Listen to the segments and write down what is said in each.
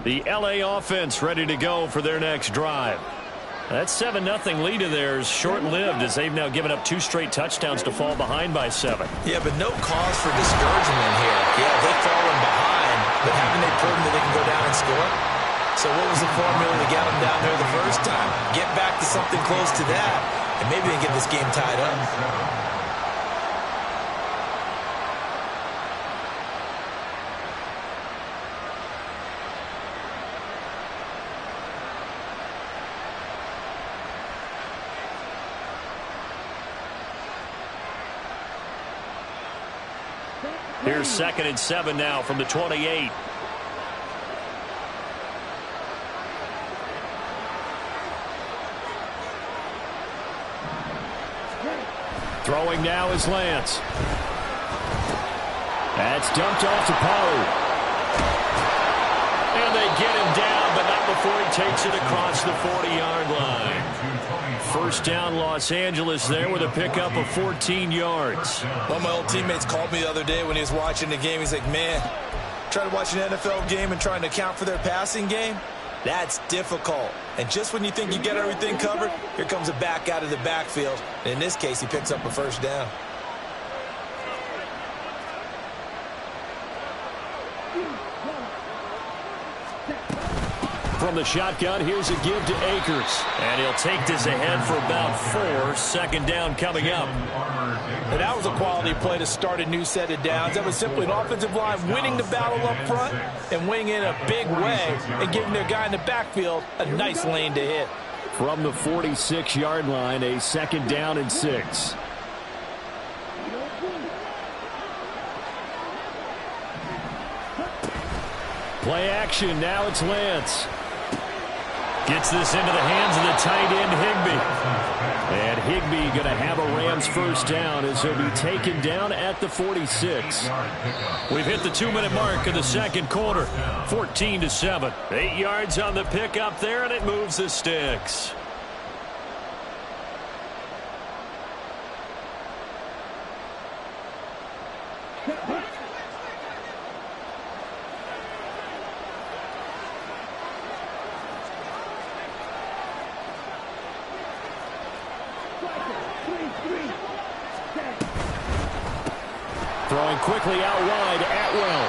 The LA offense ready to go for their next drive. That 7-0 lead of theirs short-lived as they've now given up 2 straight touchdowns to fall behind by 7. Yeah, but no cause for discouragement here. Yeah, they've fallen behind, but haven't they proven that they can go down and score? So what was the formula to get them down there the first time? Get back to something close to that, and maybe they get this game tied up. Here's 2nd and 7 now from the 28. Throwing now is Lance. That's dumped off to Poe. And they get him down, but not before he takes it across the 40-yard line. First down, Los Angeles there with a pickup of 14 yards. One of my old teammates called me the other day when he was watching the game. He's like, man, trying to watch an NFL game and trying to account for their passing game? That's difficult. And just when you think you get everything covered, here comes a back out of the backfield. And in this case, he picks up a first down. From the shotgun, here's a give to Akers. And he'll take this ahead for about 4. 2nd down coming up. And that was a quality play to start a new set of downs. That was simply an offensive line winning the battle up front and winning in a big way and giving their guy in the backfield a nice lane to hit. From the 46-yard line, a 2nd down and 6. Play action. Now it's Lance. Gets this into the hands of the tight end, Higbee. And Higbee going to have a Rams first down as he'll be taken down at the 46. We've hit the 2-minute mark of the 2nd quarter. 14-7. 8 yards on the pickup there, and it moves the sticks. Throwing quickly out wide, Atwell.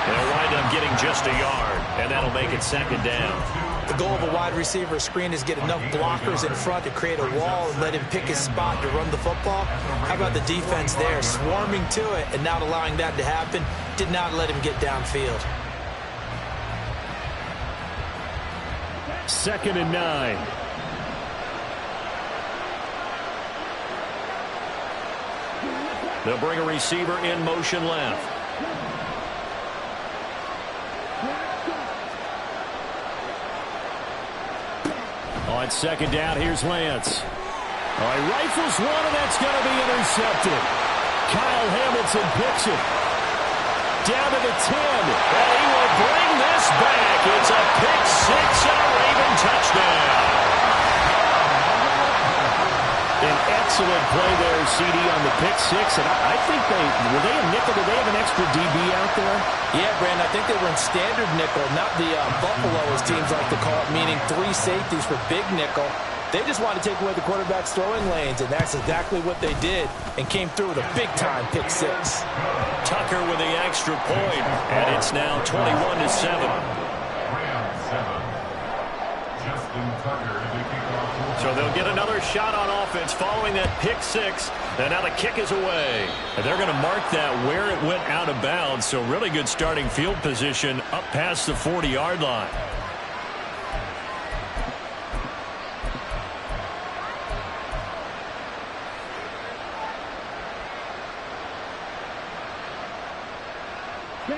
They'll wind up getting just a yard, and that'll make it 2nd down. The goal of a wide receiver screen is get enough blockers in front to create a wall and let him pick his spot to run the football. How about the defense there, swarming to it and not allowing that to happen? Did not let him get downfield. 2nd and 9. They'll bring a receiver in motion left. On 2nd down, here's Lance. He rifles one, and that's going to be intercepted. Kyle Hamilton picks it. Down to the 10. And he will bring this back. It's a pick 6 and a Raven touchdown. An excellent play there, CD, on the pick 6. And I think were they a nickel? Did they have an extra DB out there? Yeah, Brandon, I think they were in standard nickel, not the Buffalo, as teams like to call it, meaning 3 safeties for big nickel. They just wanted to take away the quarterback's throwing lanes, and that's exactly what they did, and came through with a big-time pick 6. Tucker with the extra point, and it's now 21-7. So they'll get another shot on offense following that pick 6. And now the kick is away. And they're going to mark that where it went out of bounds. So really good starting field position up past the 40-yard line.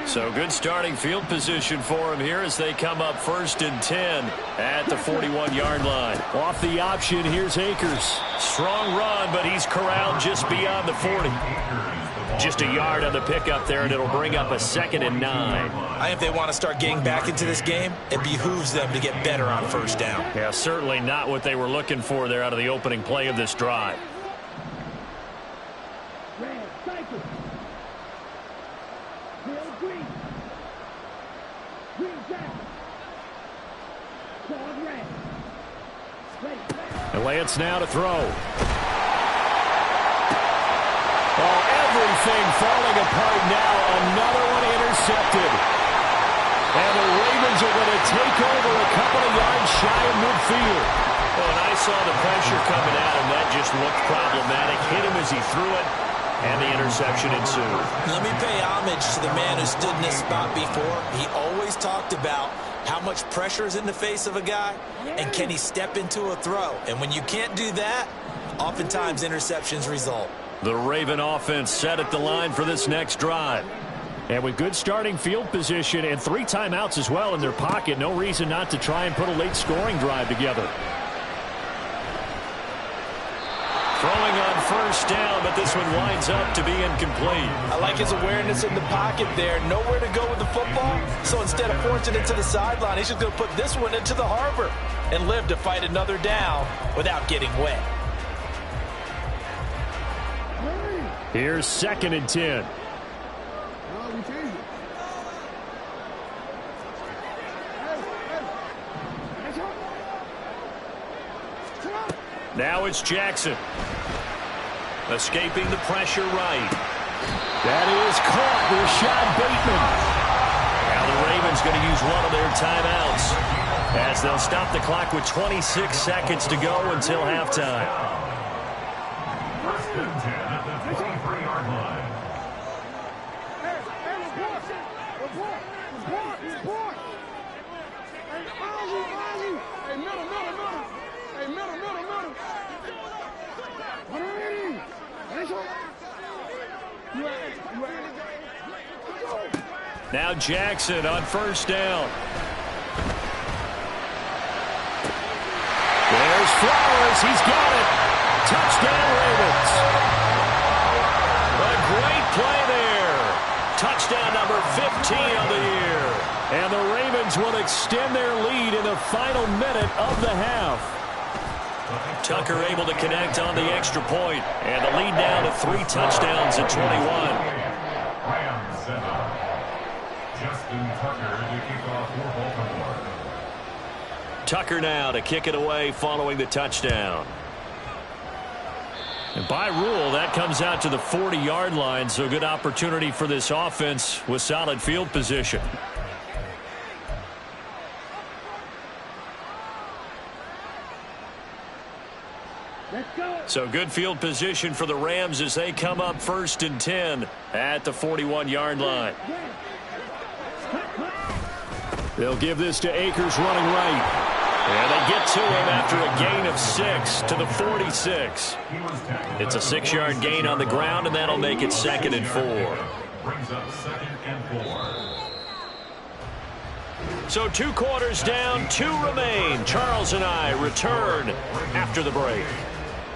So good starting field position for him here as they come up 1st and 10 at the 41-yard line. Off the option, here's Akers. Strong run, but he's corralled just beyond the 40. Just a yard on the pickup there, and it'll bring up a 2nd and 9. I think if they want to start getting back into this game, it behooves them to get better on 1st down. Yeah, certainly not what they were looking for there out of the opening play of this drive. And Lance now to throw. Oh, everything falling apart now. Another one intercepted. And the Ravens are going to take over a couple of yards shy of midfield. Oh, and I saw the pressure coming at him. That just looked problematic. Hit him as he threw it, and the interception ensued. Let me pay homage to the man who stood in this spot before. He always talked about how much pressure is in the face of a guy, and can he step into a throw? And when you can't do that, oftentimes interceptions result. The Raven offense set at the line for this next drive. And with good starting field position and 3 timeouts as well in their pocket, no reason not to try and put a late scoring drive together. Throwing on first down, but this one winds up to be incomplete. I like his awareness in the pocket there. Nowhere to go with the football. So instead of forcing it to the sideline, he's just going to put this one into the harbor and live to fight another down without getting wet. Here's 2nd and 10. Now it's Jackson. Escaping the pressure right. That is caught. Rashad Bateman. Now the Ravens going to use one of their timeouts as they'll stop the clock with 26 seconds to go until halftime. 1st and 10 at the 23-yard line. Now Jackson on first down. There's Flowers. He's got it. Touchdown, Ravens. A great play there. Touchdown number 15 of the year. And the Ravens will extend their lead in the final minute of the half. Tucker able to connect on the extra point, and the lead now to 3 touchdowns at 21. Rams set up. Justin Tucker to kick off for Baltimore. Tucker now to kick it away following the touchdown. And by rule, that comes out to the 40-yard line, so good opportunity for this offense with solid field position. So good field position for the Rams as they come up 1st and 10 at the 41-yard line. They'll give this to Akers running right. And they get to him after a gain of 6 to the 46. It's a 6-yard gain on the ground, and that'll make it 2nd and 4. Brings up 2nd and 4. So 2 quarters down, 2 remain. Charles and I return after the break.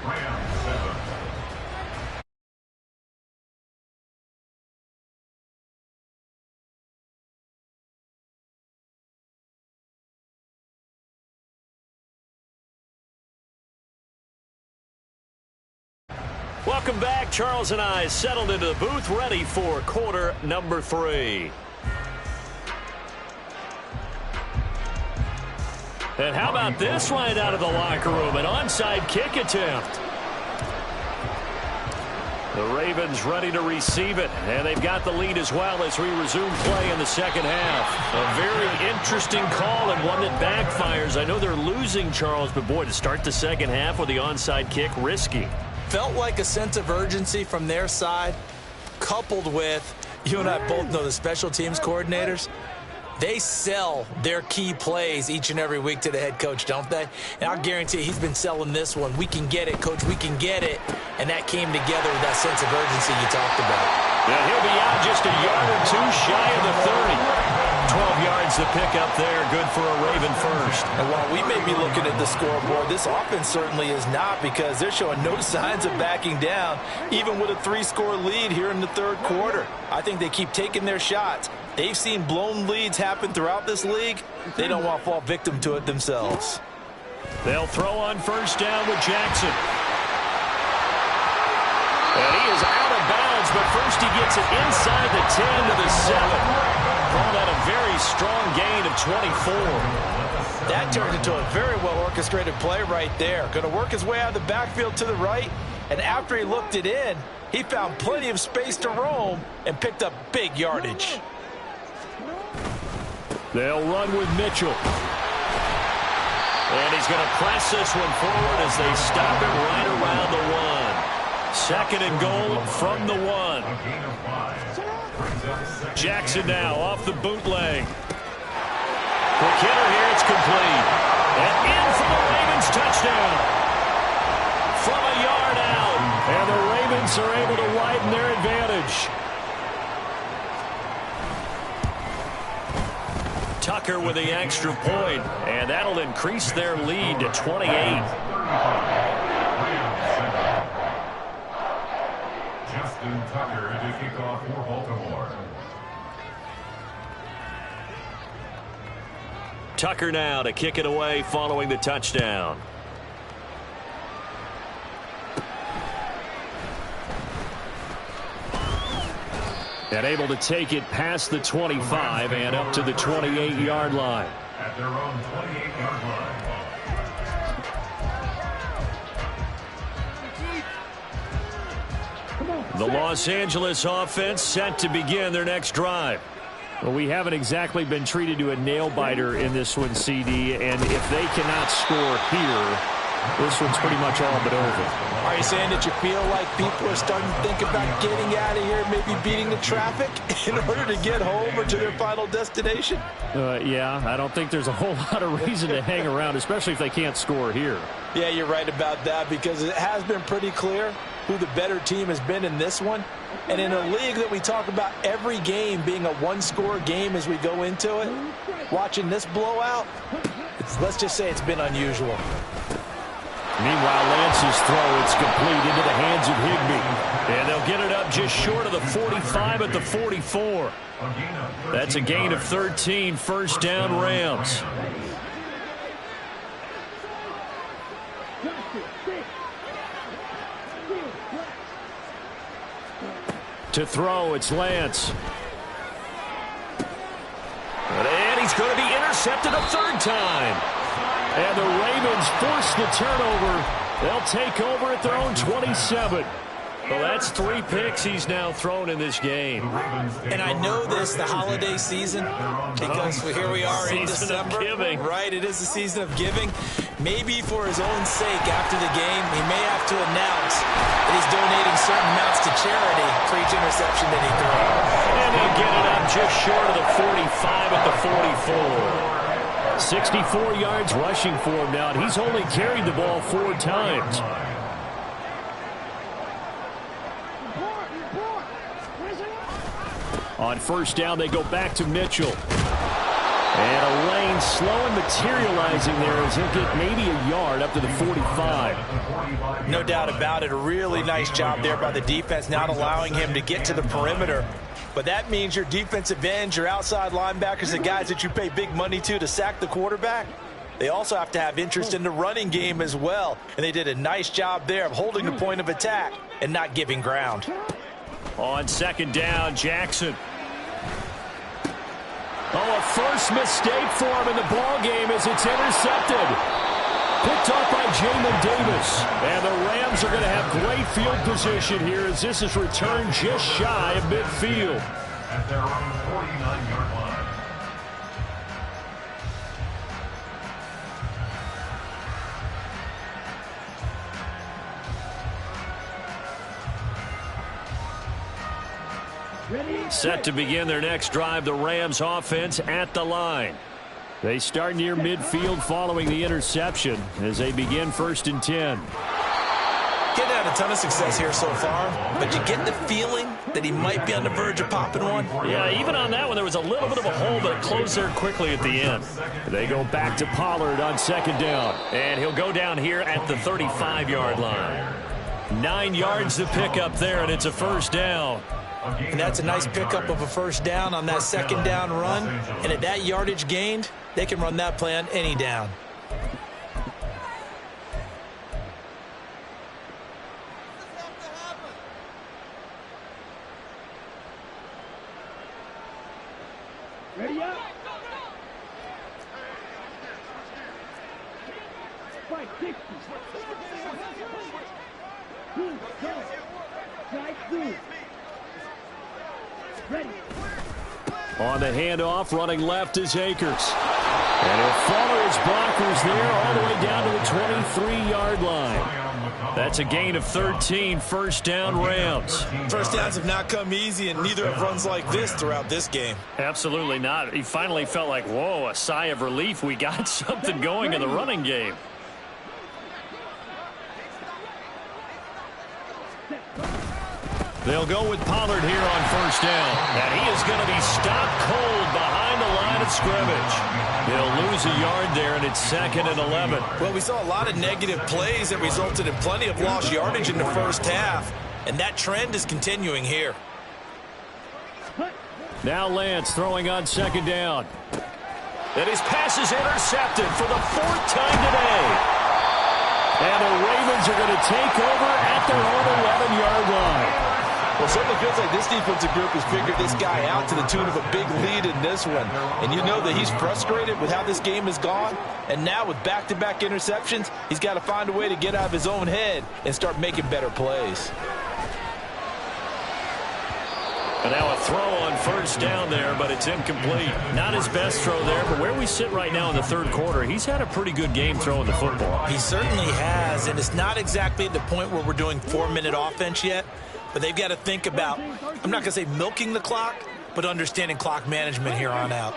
Rams 7. Welcome back. Charles and I settled into the booth, ready for quarter number 3. And how about this line out of the locker room? An onside kick attempt. The Ravens ready to receive it, and they've got the lead as well as we resume play in the second half. A very interesting call and one that backfires. I know they're losing, Charles, but boy, to start the second half with the onside kick, risky. Felt like a sense of urgency from their side, coupled with, you and I both know the special teams coordinators, they sell their key plays each and every week to the head coach, don't they? And I'll guarantee he's been selling this one. We can get it, coach, we can get it. And that came together with that sense of urgency you talked about. Now he'll be out just a yard or 2 shy of the 30. 12 yards to pick up there. Good for a Raven first. And while we may be looking at the scoreboard, this offense certainly is not, because they're showing no signs of backing down, even with a 3-score lead here in the third quarter. I think they keep taking their shots. They've seen blown leads happen throughout this league. They don't want to fall victim to it themselves. They'll throw on first down with Jackson. And he is out of bounds, but first he gets it inside the 10 to the 7. Call that a very strong gain of 24. That turned into a very well-orchestrated play right there. Going to work his way out of the backfield to the right, and after he looked it in, he found plenty of space to roam and picked up big yardage. They'll run with Mitchell. And he's going to press this one forward as they stop it right around the 1. Second and goal from the 1. Jackson now off the bootleg. Quick hitter here, it's complete. And in for the Ravens touchdown. From a yard out. And the Ravens are able to widen their advantage. Tucker with the extra point, and that'll increase their lead to 28. Justin Tucker to kick off for Baltimore. Tucker now to kick it away following the touchdown. And able to take it past the 25 and up to the 28-yard line. At their own 28-yard line. The Los Angeles offense set to begin their next drive. Well, we haven't exactly been treated to a nail-biter in this one, CD, and if they cannot score here, this one's pretty much all but over. Are you saying that you feel like people are starting to think about getting out of here, maybe beating the traffic in order to get home or to their final destination? Yeah, I don't think there's a whole lot of reason to hang around, especially if they can't score here. Yeah, you're right about that, because it has been pretty clear who the better team has been in this one. And in a league that we talk about every game being a one-score game as we go into it, watching this blowout, let's just say it's been unusual. Meanwhile, Lance's throw, it's complete into the hands of Higbee. And they'll get it up just short of the 45 at the 44. That's a gain of 13, first down Rams. To throw, it's Lance. And he's going to be intercepted a third time. And the Ravens force the turnover. They'll take over at their own 27. Well, that's 3 picks he's now thrown in this game. And I know this, the holiday season, because here we are in December. Of giving. Right, it is the season of giving. Maybe for his own sake after the game, he may have to announce that he's donating certain amounts to charity for each interception that he throws. And they'll get it up just short of the 45 at the 44. 64 yards rushing for him now, and he's only carried the ball 4 times. On first down, they go back to Mitchell. And a lane slow and materializing there as he'll get maybe a yard up to the 45. No doubt about it. A really nice job there by the defense, not allowing him to get to the perimeter. But that means your defensive ends, your outside linebackers, the guys that you pay big money to sack the quarterback, they also have to have interest in the running game as well. And they did a nice job there of holding the point of attack and not giving ground. On second down, Jackson. Oh, a first mistake for him in the ball game as it's intercepted. Picked up by Jamin Davis. And the Rams are going to have great field position here as this is returned just shy of midfield. At their own 49-yard line. Set to begin their next drive, the Rams offense at the line. They start near midfield following the interception as they begin 1st and 10. Getting had a ton of success here so far, but you get the feeling that he might be on the verge of popping one. Yeah, even on that one, there was a little bit of a hole, but it closed there quickly at the end. They go back to Pollard on second down, and he'll go down here at the 35-yard line. 9 yards to pick up there, and it's a first down. And that's a nice pickup of a first down on that second down run. And at that yardage gained, they can run that play on any down. Ready up. Fight 60. Go. Strike 2. Ready. On the handoff, running left is Akers. And he'll follow his blockers there all the way down to the 23-yard line. That's a gain of 13, first down Rams. First downs have not come easy, and neither have runs like this throughout this game. Absolutely not. He finally felt like, whoa, a sigh of relief. We got something going in the running game. They'll go with Pollard here on first down. And he is going to be stopped cold behind the line of scrimmage. They'll lose a yard there, and it's 2nd and 11. Well, we saw a lot of negative plays that resulted in plenty of lost yardage in the first half, and that trend is continuing here. Now Lance throwing on 2nd down. And his pass is intercepted for the 4th time today. And the Ravens are going to take over at their own 11-yard line. Well, certainly feels like this defensive group has figured this guy out to the tune of a big lead in this one. And you know that he's frustrated with how this game has gone. And now with back-to-back interceptions, he's got to find a way to get out of his own head and start making better plays. And now a throw on first down there, but it's incomplete. Not his best throw there, but where we sit right now in the third quarter, he's had a pretty good game throwing the football. He certainly has, and it's not exactly at the point where we're doing 4-minute offense yet. But they've got to think about, I'm not going to say milking the clock, but understanding clock management here on out.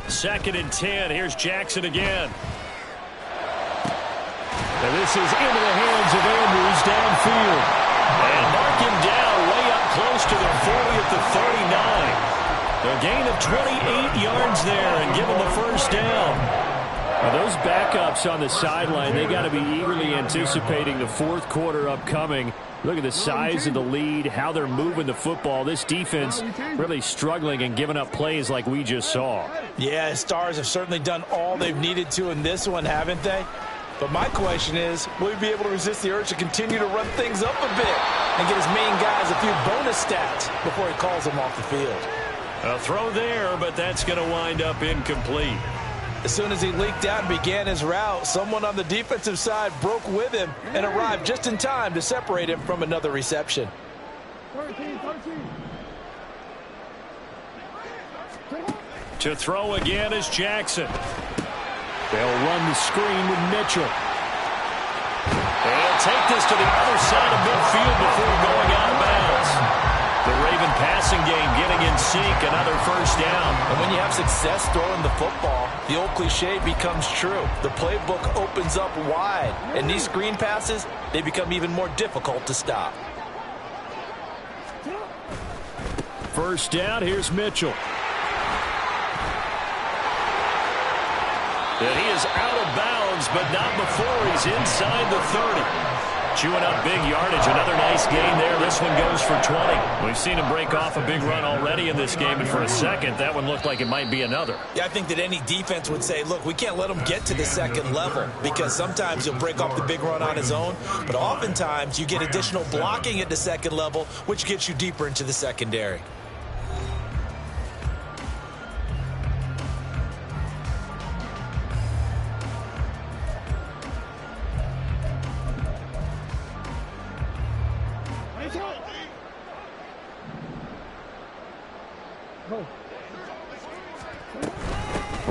2nd and 10. Here's Jackson again. And this is into the hands of Andrews downfield. And mark him down way up close to the 40 at the 39. A gain of 28 yards there and give him the first down. Now those backups on the sideline, they got to be eagerly anticipating the fourth quarter upcoming. Look at the size of the lead, how they're moving the football. This defense really struggling and giving up plays like we just saw. Yeah, Stars have certainly done all they've needed to in this one, haven't they? But my question is, will he be able to resist the urge to continue to run things up a bit and get his main guys a few bonus stats before he calls them off the field? A throw there, but that's going to wind up incomplete. As soon as he leaked out and began his route, someone on the defensive side broke with him and arrived just in time to separate him from another reception. 13. To throw again is Jackson. They'll run the screen with Mitchell. They'll take this to the other side of midfield before going out of bounds. The Raven passing game getting in sync, another first down. And when you have success throwing the football, the old cliche becomes true. The playbook opens up wide, and these screen passes, they become even more difficult to stop. First down, here's Mitchell. And he is out of bounds, but not before he's inside the 30. Chewing up big yardage. Another nice gain there. This one goes for 20. We've seen him break off a big run already in this game, and for a second, that one looked like it might be another. Yeah, I think that any defense would say, look, we can't let him get to the second level because sometimes he'll break off the big run on his own, but oftentimes you get additional blocking at the second level, which gets you deeper into the secondary.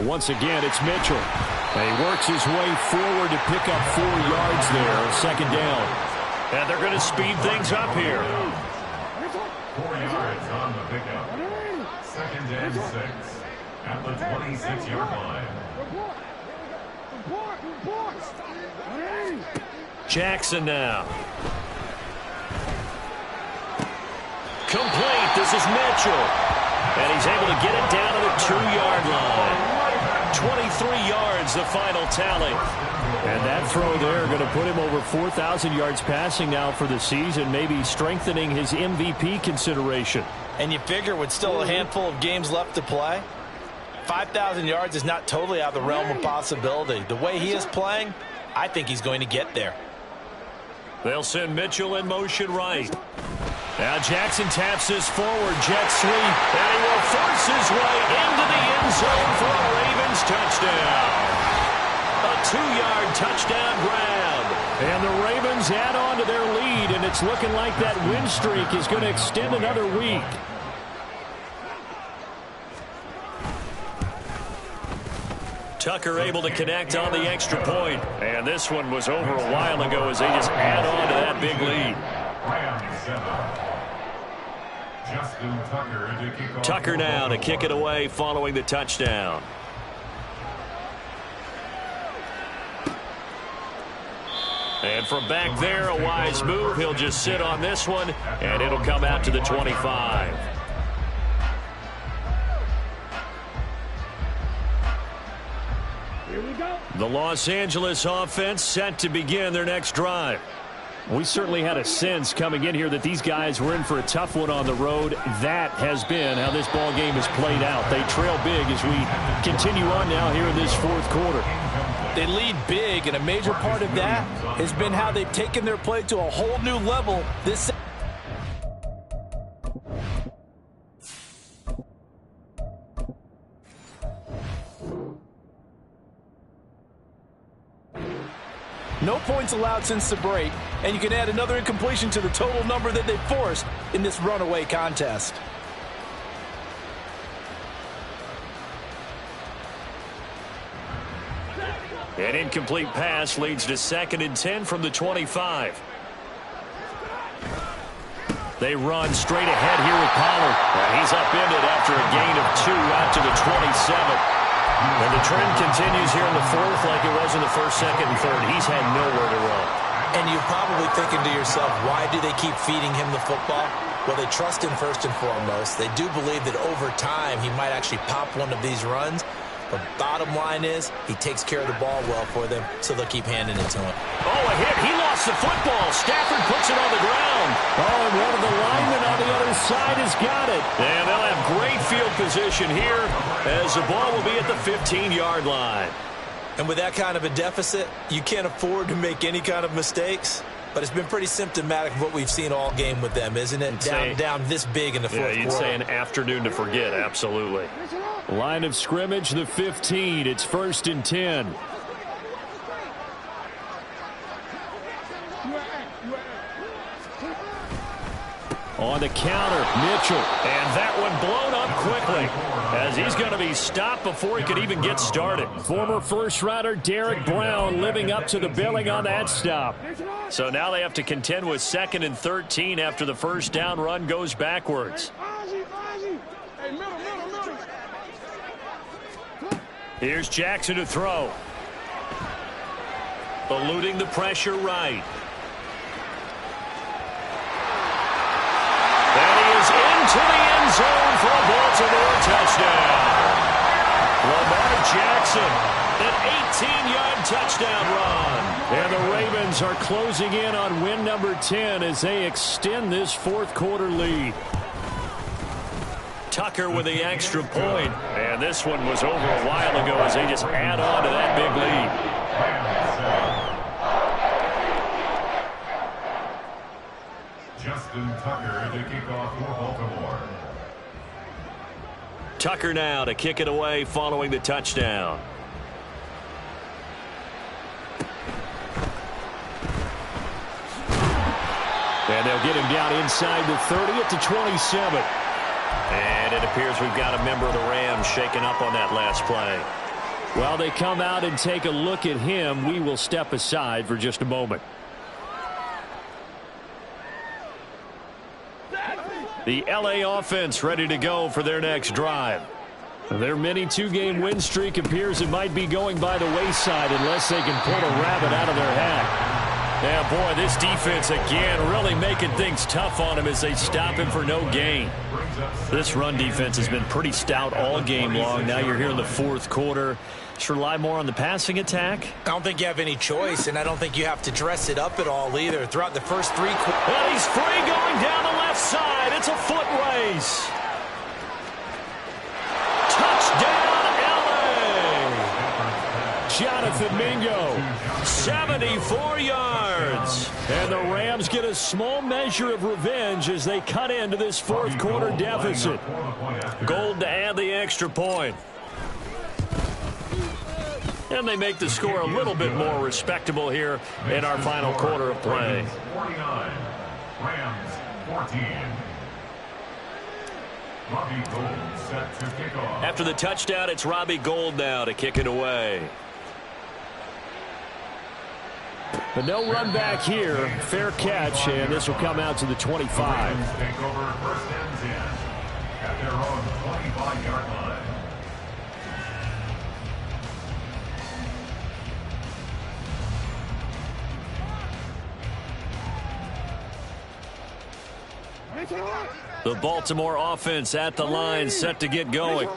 Once again, it's Mitchell. And he works his way forward to pick up 4 yards there. Second down. And they're going to speed things up here. 4 yards on the pickup. 2nd and 6 at the 26-yard line. Jackson now. Complete. This is Mitchell. And he's able to get it down to the 2-yard line. 23 yards, the final tally. And that throw there going to put him over 4,000 yards passing now for the season, maybe strengthening his MVP consideration. And you figure with still a handful of games left to play, 5,000 yards is not totally out of the realm of possibility. The way he is playing, I think he's going to get there. They'll send Mitchell in motion right. Now Jackson taps this forward, jet sweep, and he will force his way into the end zone for a Ravens touchdown. A 2-yard touchdown grab. And the Ravens add on to their lead, and it's looking like that win streak is going to extend another week. Tucker able to connect on the extra point. And this one was over a while ago as they just add on to that big lead. Tucker now to kick it away following the touchdown. And from back there, a wise move. He'll just sit on this one, and it'll come out to the 25. Here we go. The Los Angeles offense set to begin their next drive. We certainly had a sense coming in here that these guys were in for a tough one on the road. That has been how this ball game has played out. They trail big as we continue on now here in this fourth quarter. They lead big, and a major part of that has been how they've taken their play to a whole new level this. No points allowed since the break, and you can add another incompletion to the total number that they forced in this runaway contest. An incomplete pass leads to 2nd and 10 from the 25. They run straight ahead here with Pollard. He's upended after a gain of 2 out to the 27. And the trend continues here in the fourth like it was in the first, second, and third. He's had nowhere to run. And you're probably thinking to yourself, why do they keep feeding him the football? Well, they trust him first and foremost. They do believe that over time he might actually pop one of these runs. But bottom line is, he takes care of the ball well for them, so they'll keep handing it to him. Oh, a hit. He lost the football. Stafford puts it on the ground. Oh, and one of the linemen on the other side has got it. And they'll have great field position here as the ball will be at the 15-yard line. And with that kind of a deficit, you can't afford to make any kind of mistakes. But it's been pretty symptomatic of what we've seen all game with them, isn't it? Down this big in the fourth quarter. Yeah, you'd say an afternoon to forget, absolutely. Line of scrimmage, the 15. It's 1st and 10. On the counter, Mitchell. And that one blown up quickly as he's going to be stopped before he could even get started. Former first-rounder Derek Brown living up to the billing on that stop. So now they have to contend with 2nd and 13 after the first down run goes backwards. Here's Jackson to throw. Eluding the pressure right. And he is into the end zone for a Baltimore touchdown. Lamar Jackson, an 18-yard touchdown run. And the Ravens are closing in on win number 10 as they extend this fourth quarter lead. Tucker with the extra point. And this one was over a while ago as they just add on to that big lead. Justin Tucker to kick off for Baltimore. Tucker now to kick it away following the touchdown. And they'll get him down inside the 30 at the 27. And it appears we've got a member of the Rams shaken up on that last play. While they come out and take a look at him, we will step aside for just a moment. The LA offense ready to go for their next drive. Their mini two-game win streak appears it might be going by the wayside unless they can pull a rabbit out of their hat. Yeah, boy, this defense again really making things tough on him as they stop him for no gain. This run defense has been pretty stout all game long. Now you're here in the fourth quarter. Just rely more on the passing attack. I don't think you have any choice, and I don't think you have to dress it up at all either. Throughout the first 3 quarters. And he's free going down the left side. It's a foot race. Touchdown, LA. Jonathan Mingo. 74 yards. And the Rams get a small measure of revenge as they cut into this fourth quarter deficit. Gold to add the extra point. And they make the score a little bit more respectable here in our final quarter of play. 49, Rams 14. Robbie Gould set to kick off. After the touchdown, it's Robbie Gould now to kick it away. But no run back here. Fair catch, and this will come out to the 25. Rams take over first and 10 at their own 25-yard line. The Baltimore offense at the line, set to get going.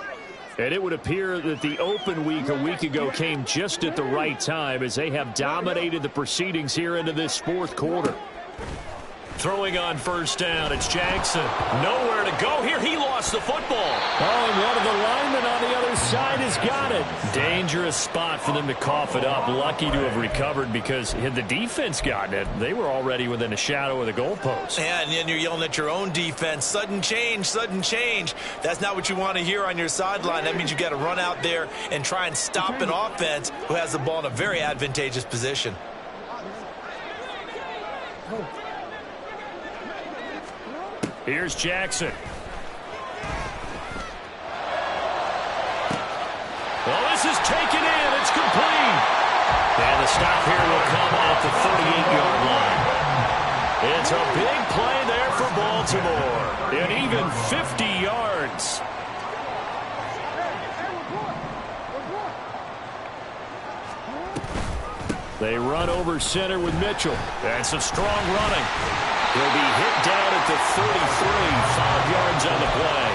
And it would appear that the open week a week ago came just at the right time as they have dominated the proceedings here into this fourth quarter. Throwing on first down, it's Jackson. Nowhere to go here. He lost the football. Oh, and one of the linemen on the other side has got it. Dangerous spot for them to cough it up. Lucky to have recovered because had the defense gotten it, they were already within a shadow of the goalpost. Yeah, and then you're yelling at your own defense. Sudden change, sudden change. That's not what you want to hear on your sideline. That means you got to run out there and try and stop an offense who has the ball in a very advantageous position. Here's Jackson. Well, this is taken in. It's complete. And the stop here will come at the 38-yard line. It's a big play there for Baltimore. And even 50 yards. They run over center with Mitchell. And some strong running. He'll be hit down at the 33, 5 yards on the play.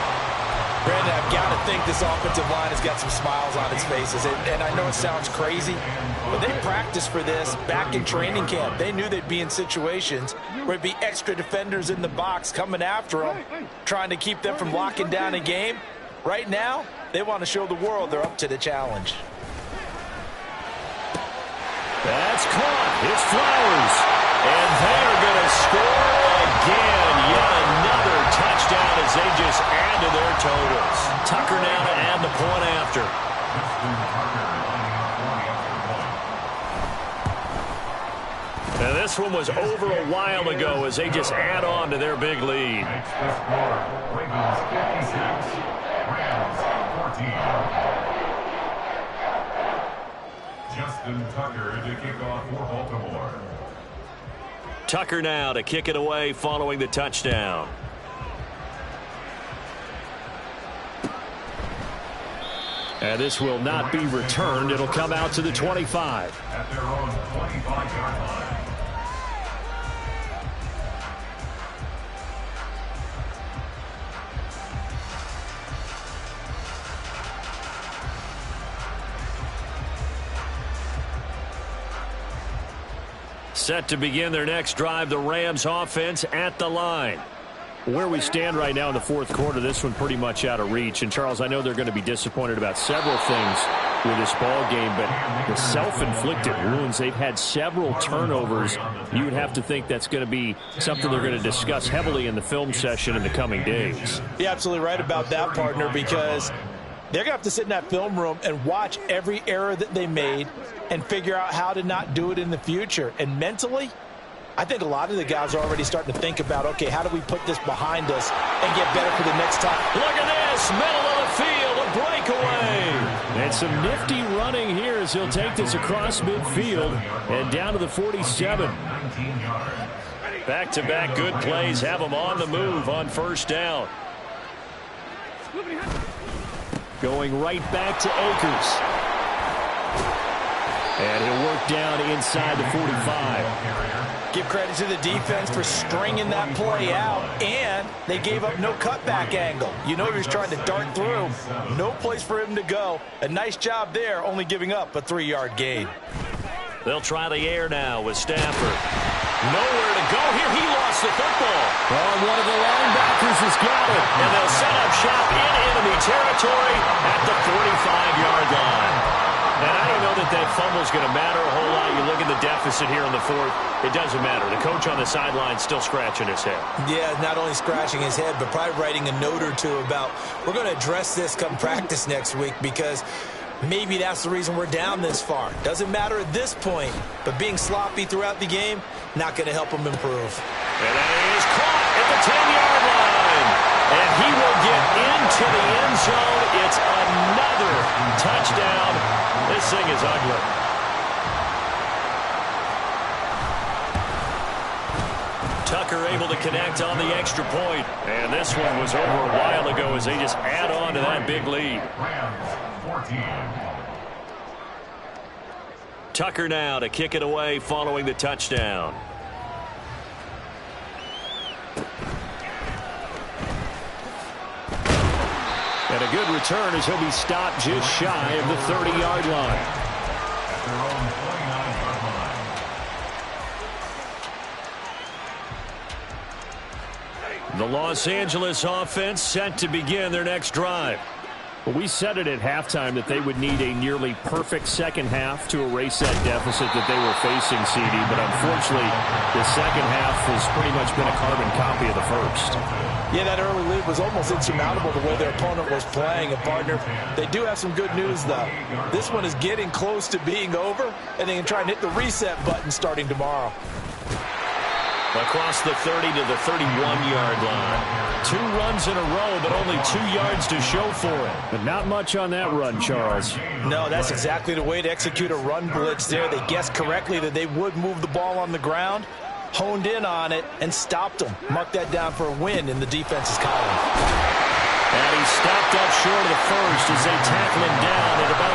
Brandon, I've got to think this offensive line has got some smiles on its faces. And I know it sounds crazy, but they practiced for this back in training camp. They knew they'd be in situations where it'd be extra defenders in the box coming after them, trying to keep them from locking down a game. Right now, they want to show the world they're up to the challenge. That's caught. It's Flowers. And they're going to score again. Yet another touchdown as they just add to their totals. Tucker now to add the point after. And this one was over a while ago as they just add on to their big lead. Ravens 56, Rams 14. Justin Tucker to kick off for Baltimore. Tucker now to kick it away following the touchdown. And this will not be returned. It'll come out to the 25. At their own 25-yard line. Set to begin their next drive, the Rams offense at the line. Where we stand right now in the fourth quarter, this one pretty much out of reach. And, Charles, I know they're going to be disappointed about several things with this ball game, but the self-inflicted wounds, they've had several turnovers. You would have to think that's going to be something they're going to discuss heavily in the film session in the coming days. You're absolutely right about that, partner, because they're going to have to sit in that film room and watch every error that they made and figure out how to not do it in the future. And mentally, I think a lot of the guys are already starting to think about, okay, how do we put this behind us and get better for the next time? Look at this, middle of the field, a breakaway. And some nifty running here as he'll take this across midfield and down to the 47. Back-to-back good plays have them on the move on first down. Going right back to Akers. And he'll work down inside the 45. Give credit to the defense for stringing that play out, and they gave up no cutback angle. You know he was trying to dart through. No place for him to go. A nice job there, only giving up a 3-yard gain. They'll try the air now with Stafford. Nowhere to go here. He lost the football. Oh, one of the linebackers has got it. And they'll set up shop in enemy territory at the 45-yard line. And I don't know that that fumble is going to matter a whole lot. You look at the deficit here in the fourth. It doesn't matter. The coach on the sideline still scratching his head. Yeah, not only scratching his head, but probably writing a note or two about, we're going to address this come practice next week, because maybe that's the reason we're down this far. Doesn't matter at this point, but being sloppy throughout the game, not going to help him improve. And that is caught at the 10-yard line. And he will get into the end zone. It's another touchdown. This thing is ugly. Tucker able to connect on the extra point. And this one was over a while ago as they just add on to that big lead. Tucker now to kick it away following the touchdown. And a good return as he'll be stopped just shy of the 30-yard line. The Los Angeles offense set to begin their next drive. Well, we said it at halftime that they would need a nearly perfect second half to erase that deficit that they were facing, CD. But unfortunately, the second half has pretty much been a carbon copy of the first. Yeah, that early lead was almost insurmountable the way their opponent was playing. And, partner, they do have some good news, though. This one is getting close to being over, and they can try and hit the reset button starting tomorrow. Across the 30 to the 31-yard line. 2 runs in a row, but only 2 yards to show for it. But not much on that run, Charles. No, that's exactly the way to execute a run blitz there. They guessed correctly that they would move the ball on the ground, honed in on it, and stopped them. Mark that down for a win in the defense's column. And he stopped up short of the first as they tackle him down at about